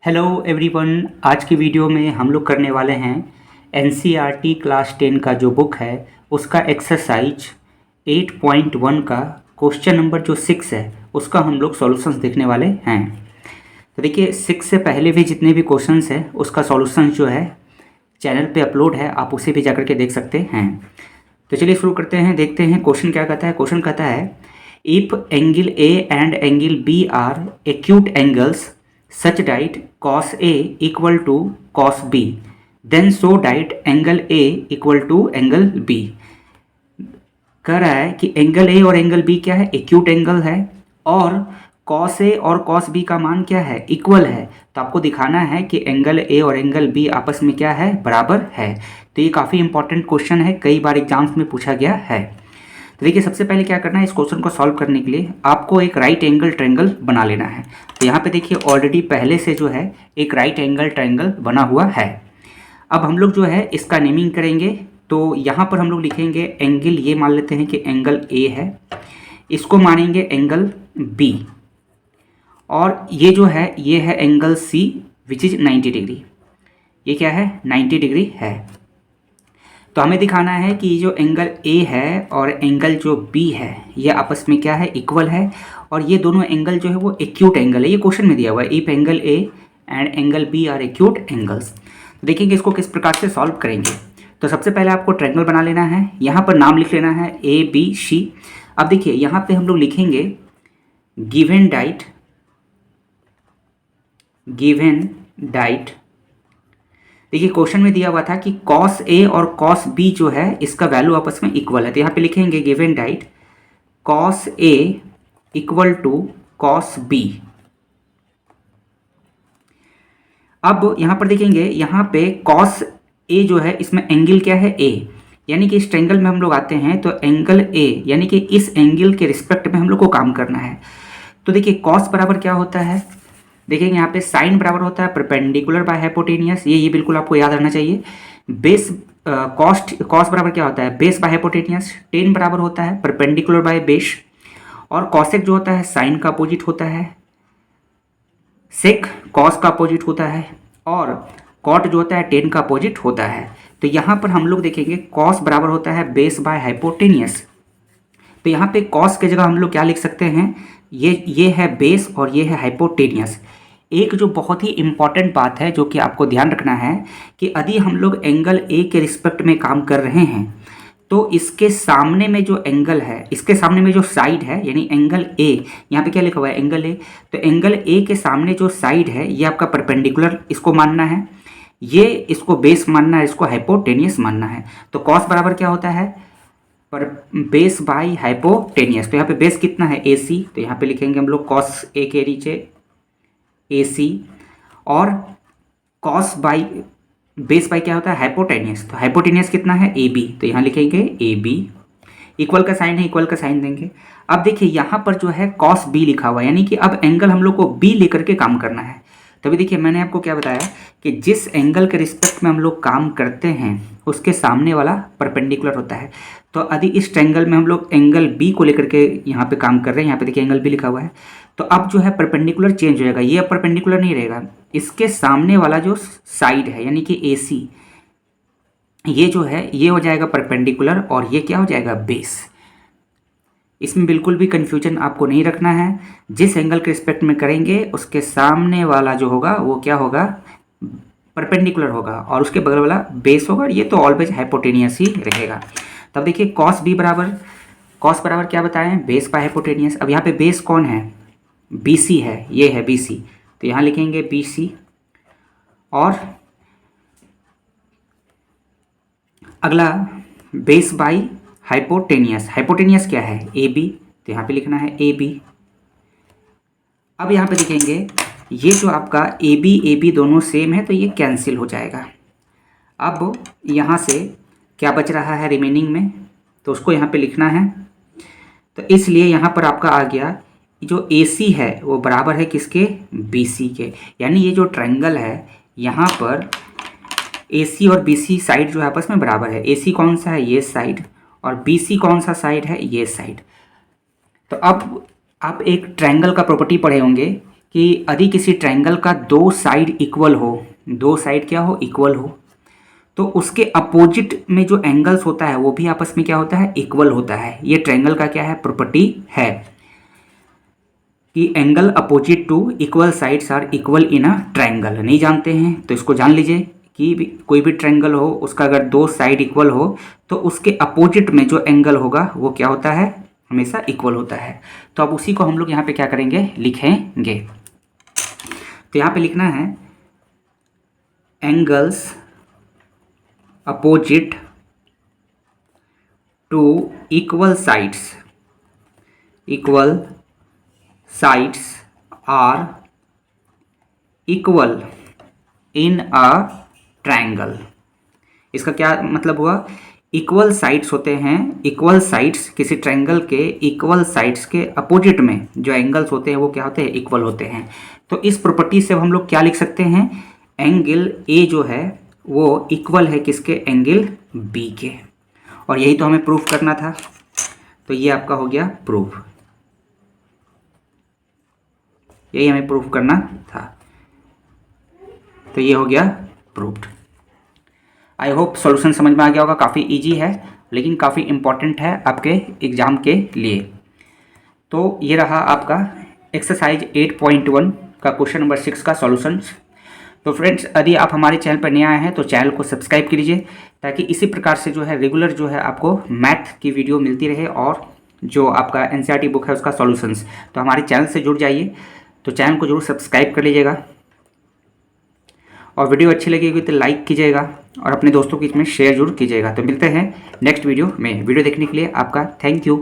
Hello everyone. आज की video में हम लोग करने वाले हैं एनसीईआरटी क्लास 10 का जो बुक है उसका एक्सरसाइज 8.1 का क्वेश्चन नंबर जो 6 है उसका हम लोग सॉल्यूशंस देखने वाले हैं। तो देखिए 6 से पहले भी जितने भी क्वेश्चंस हैं उसका सॉल्यूशंस जो है चैनल पे अपलोड है, आप उसे भी जाकर के देख सकते हैं। तो चलिए शुरू करते हैं, देखते हैं क्वेश्चन क्या कहता है। क्वेश्चन कहता है if angle A and angle B are acute angles such that cos A equal to cos B, then so that angle A equal to angle B। कह रहा है कि एंगल A और एंगल B क्या है, acute angle है, और cos A और cos B का मान क्या है, इक्वल है। तो आपको दिखाना है कि एंगल A और एंगल B आपस में क्या है, बराबर है। तो ये काफ़ी इंपॉर्टेंट क्वेश्चन है, कई बार एग्जाम्स में पूछा गया है। तो देखिए सबसे पहले क्या करना है, इस क्वेश्चन को सॉल्व करने के लिए आपको एक राइट एंगल ट्रायंगल बना लेना है। तो यहाँ पे देखिए ऑलरेडी पहले से जो है एक राइट एंगल ट्रायंगल बना हुआ है। अब हम लोग जो है इसका नेमिंग करेंगे। तो यहाँ पर हम लोग लिखेंगे एंगल, ये मान लेते हैं कि एंगल ए है, इसको मानेंगे एंगल बी, और ये जो है ये है angle C which is 90 degree. ये क्या है, 90 डिग्री है। तो हमें दिखाना है कि जो एंगल ए है और एंगल जो बी है ये आपस में क्या है, इक्वल है, और ये दोनों एंगल जो है वो एक्यूट एंगल है। ये क्वेश्चन में दिया हुआ है if angle A and angle B are acute angles. देखेंगे इसको किस प्रकार से सॉल्व करेंगे। तो सबसे पहले आपको ट्रायंगल बना लेना है, यहाँ पर नाम लिख लेना है ए बी सी। अब देखिए यहाँ पे हम लोग लिखेंगे गिवन डाइट। देखिए क्वेश्चन में दिया हुआ था कि cos A और cos B जो है इसका वैल्यू आपस में इक्वल है। तो यहाँ पे लिखेंगे given that cos A equal to cos B। अब यहाँ पर देखेंगे, यहाँ पे cos A जो है इसमें एंगल क्या है, A, यानी कि इस ट्रायंगल में हम लोग आते हैं तो एंगल A यानी कि इस एंगल के रिस्पेक्ट में हम लोग को काम करना है। तो देखिए cos बराबर क्या होता है, देखेंगे यहाँ पे साइन बराबर होता है परपेंडिकुलर बाय हाइपोटेनियस। ये बिल्कुल आपको याद रहना चाहिए। बेस कॉस बराबर क्या होता है, बेस बाय हाइपोटेनियस। टेन बराबर होता है परपेंडिकुलर बाय बेस, और कॉसेक जो होता है साइन का अपोजिट होता है, सेक कॉस का अपोजिट होता है, और कॉट जो होता है टेन का अपोजिट होता है। तो यहाँ पर हम लोग देखेंगे कॉस बराबर होता है बेस बाय हाइपोटेनियस। तो यहाँ पे कॉस के जगह हम लोग क्या लिख सकते हैं, ये है बेस और ये है हाइपोटेनियस। एक जो बहुत ही इंपॉर्टेंट बात है जो कि आपको ध्यान रखना है कि यदि हम लोग एंगल ए के रिस्पेक्ट में काम कर रहे हैं तो इसके सामने में जो एंगल है, इसके सामने में जो साइड है, यानी एंगल ए, यहाँ पे क्या लिखा हुआ है एंगल ए, तो एंगल ए के सामने जो साइड है ये आपका परपेंडिकुलर इसको मानना है, ये इसको बेस मानना है, इसको हाइपोटेनियस मानना है। तो कॉस बराबर क्या होता है, पर बेस बाई हाइपोटेनियस। तो यहाँ पे बेस कितना है, ए सी, तो यहाँ पे लिखेंगे हम लोग कॉस ए के नीचे ए सी, और कॉस बाई बेस बाई क्या होता है, हाइपोटेनियस। तो हाइपोटेनियस कितना है, ए बी, तो यहाँ लिखेंगे ए बी। इक्वल का साइन है, इक्वल का साइन देंगे। अब देखिए यहाँ पर जो है कॉस बी लिखा हुआ है, यानी कि अब एंगल हम लोग को बी लेकर के काम करना है। तभी देखिए मैंने आपको क्या बताया कि जिस एंगल के रिस्पेक्ट में हम लोग काम करते हैं उसके सामने वाला परपेंडिकुलर होता है। तो यदि इस ट्रायंगल में हम लोग एंगल बी को लेकर के यहाँ पे काम कर रहे हैं, यहाँ पे देखिए एंगल बी लिखा हुआ है, तो अब जो है परपेंडिकुलर चेंज हो जाएगा, ये अब परपेंडिकुलर नहीं रहेगा, इसके सामने वाला जो साइड है यानी कि ए सी, ये जो है ये हो जाएगा परपेंडिकुलर, और ये क्या हो जाएगा, बेस। इसमें बिल्कुल भी कंफ्यूजन आपको नहीं रखना है। जिस एंगल के रिस्पेक्ट में करेंगे उसके सामने वाला जो होगा वो क्या होगा, परपेंडिकुलर होगा, और उसके बगल वाला बेस होगा, ये तो ऑलवेज हाइपोटेनियस ही रहेगा। तब देखिए कॉस बी बराबर, कॉस बराबर क्या बताएं, बेस बाय हाइपोटेनियस। अब यहाँ पे बेस कौन है, बी सी है, ये है बी सी, तो यहाँ लिखेंगे बी सी, और अगला बेस बाई हाइपोटेनियस। हाइपोटेनियस क्या है, ए बी, तो यहाँ पे लिखना है ए बी। अब यहाँ पे देखेंगे ये जो आपका ए बी दोनों सेम है तो ये कैंसिल हो जाएगा। अब यहाँ से क्या बच रहा है रिमेनिंग में, तो उसको यहाँ पे लिखना है। तो इसलिए यहाँ पर आपका आ गया जो ए सी है वो बराबर है किसके, बी सी के। यानी ये जो ट्रायंगल है यहाँ पर ए सी और बी सी साइड जो है आपस में बराबर है। ए सी कौन सा है, ये साइड, और बी सी कौन सा साइड है, ये साइड। तो अब आप एक ट्रायंगल का प्रॉपर्टी पढ़े होंगे कि यदि किसी ट्रायंगल का दो साइड इक्वल हो, दो साइड क्या हो, इक्वल हो, तो उसके अपोजिट में जो एंगल्स होता है वो भी आपस में क्या होता है, इक्वल होता है। ये ट्रायंगल का क्या है, प्रॉपर्टी है कि angle opposite to equal sides are equal in a triangle. नहीं जानते हैं तो इसको जान लीजिए कि कोई भी ट्रायंगल हो, उसका अगर दो साइड इक्वल हो तो उसके अपोजिट में जो एंगल होगा वो क्या होता है, हमेशा इक्वल होता है। तो अब उसी को हम लोग यहाँ पे क्या करेंगे, लिखेंगे। तो यहाँ पे लिखना है angles opposite to equal sides are equal in a triangle. इसका क्या मतलब हुआ, इक्वल साइड्स होते हैं, इक्वल साइड्स किसी ट्रायंगल के इक्वल साइड्स के अपोजिट में जो एंगल्स होते हैं वो क्या होते हैं, इक्वल होते हैं। तो इस प्रॉपर्टी से हम लोग क्या लिख सकते हैं, एंगल ए जो है वो इक्वल है किसके, एंगल बी के। और यही तो हमें प्रूफ करना था, तो ये आपका हो गया प्रूफ, यही हमें प्रूफ करना था, तो ये हो गया प्रूफ्ड। आई होप सॉल्यूशन समझ में आ गया होगा। काफ़ी इजी है लेकिन काफ़ी इम्पॉर्टेंट है आपके एग्ज़ाम के लिए। तो ये रहा आपका एक्सरसाइज 8.1 का क्वेश्चन नंबर 6 का सॉल्यूशंस। तो फ्रेंड्स, यदि आप हमारे चैनल पर नए आए हैं तो चैनल को सब्सक्राइब कीजिए, ताकि इसी प्रकार से जो है रेगुलर जो है आपको मैथ की वीडियो मिलती रहे, और जो आपका एनसीईआरटी बुक है उसका सॉल्यूशंस। तो हमारे चैनल से जुड़ जाइए, तो चैनल को जरूर सब्सक्राइब कर लीजिएगा, और वीडियो अच्छी लगेगी तो लाइक कीजिएगा और अपने दोस्तों के बीच में शेयर जरूर कीजिएगा। तो मिलते हैं नेक्स्ट वीडियो में। वीडियो देखने के लिए आपका थैंक यू।